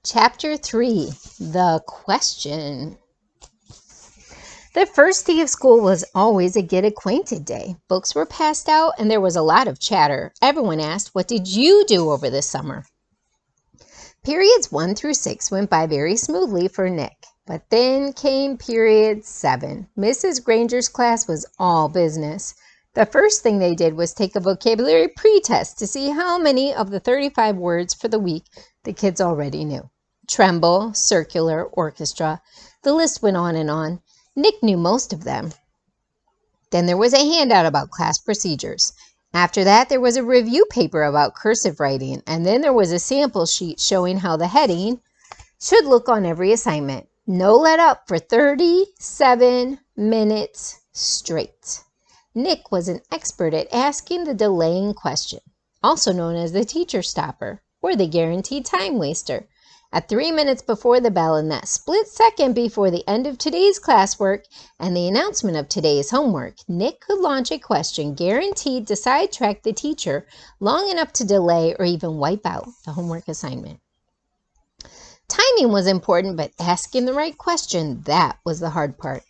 Chapter 3, The Question. The first day of school was always a get acquainted day. Books were passed out and there was a lot of chatter. Everyone asked, "What did you do over the summer?" Periods 1 through 6 went by very smoothly for Nick. But then came period 7. Mrs. Granger's class was all business. The first thing they did was take a vocabulary pre-test to see how many of the 35 words for the week the kids already knew. Tremble, circular, orchestra. The list went on and on. Nick knew most of them. Then there was a handout about class procedures. After that, there was a review paper about cursive writing, and then there was a sample sheet showing how the heading should look on every assignment. No let up for 37 minutes straight. Nick was an expert at asking the delaying question, also known as the teacher stopper or the guaranteed time waster. At 3 minutes before the bell and that split second before the end of today's classwork and the announcement of today's homework, Nick could launch a question guaranteed to sidetrack the teacher long enough to delay or even wipe out the homework assignment. Timing was important, but asking the right question, that was the hard part.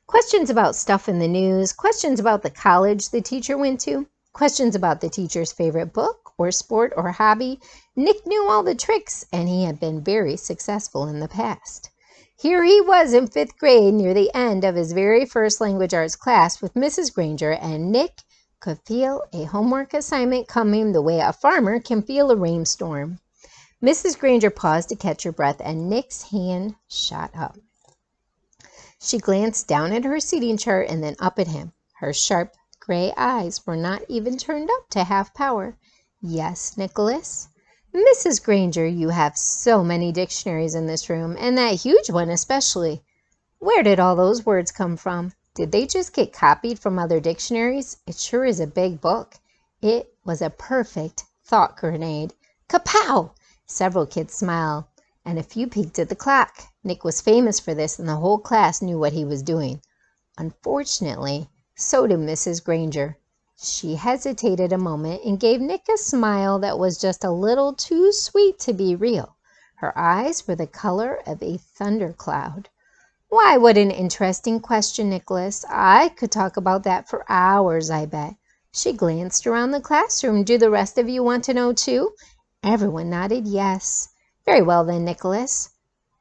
Questions about stuff in the news, questions about the college the teacher went to, questions about the teacher's favorite book or sport or hobby. Nick knew all the tricks, and he had been very successful in the past. Here he was in 5th grade near the end of his very first language arts class with Mrs. Granger, and Nick could feel a homework assignment coming the way a farmer can feel a rainstorm. Mrs. Granger paused to catch her breath, and Nick's hand shot up. She glanced down at her seating chart and then up at him. Her sharp gray eyes were not even turned up to half power. "Yes, Nicholas?" "Mrs. Granger, you have so many dictionaries in this room, and that huge one especially. Where did all those words come from? Did they just get copied from other dictionaries? It sure is a big book." It was a perfect thought grenade. Kapow! Several kids smiled, and a few peeked at the clock. Nick was famous for this, and the whole class knew what he was doing. Unfortunately, so did Mrs. Granger. She hesitated a moment and gave Nick a smile that was just a little too sweet to be real. Her eyes were the color of a thundercloud. "Why, what an interesting question, Nicholas. I could talk about that for hours, I bet." She glanced around the classroom. "Do the rest of you want to know too?" Everyone nodded yes. "Very well then, Nicholas.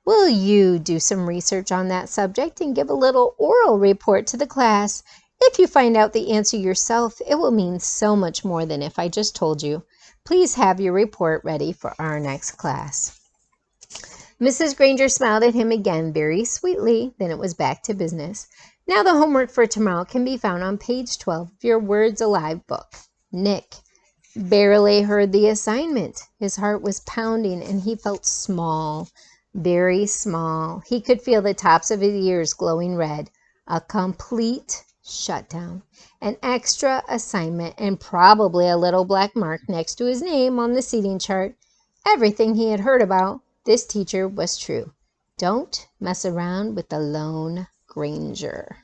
Will you do some research on that subject and give a little oral report to the class? If you find out the answer yourself, it will mean so much more than if I just told you. Please have your report ready for our next class." Mrs. Granger smiled at him again very sweetly. Then it was back to business. "Now the homework for tomorrow can be found on page 12 of your Words Alive book." Nick barely heard the assignment. His heart was pounding and he felt small, very small. He could feel the tops of his ears glowing red. A complete shutdown, an extra assignment, and probably a little black mark next to his name on the seating chart. Everything he had heard about this teacher was true. Don't mess around with the lone Granger.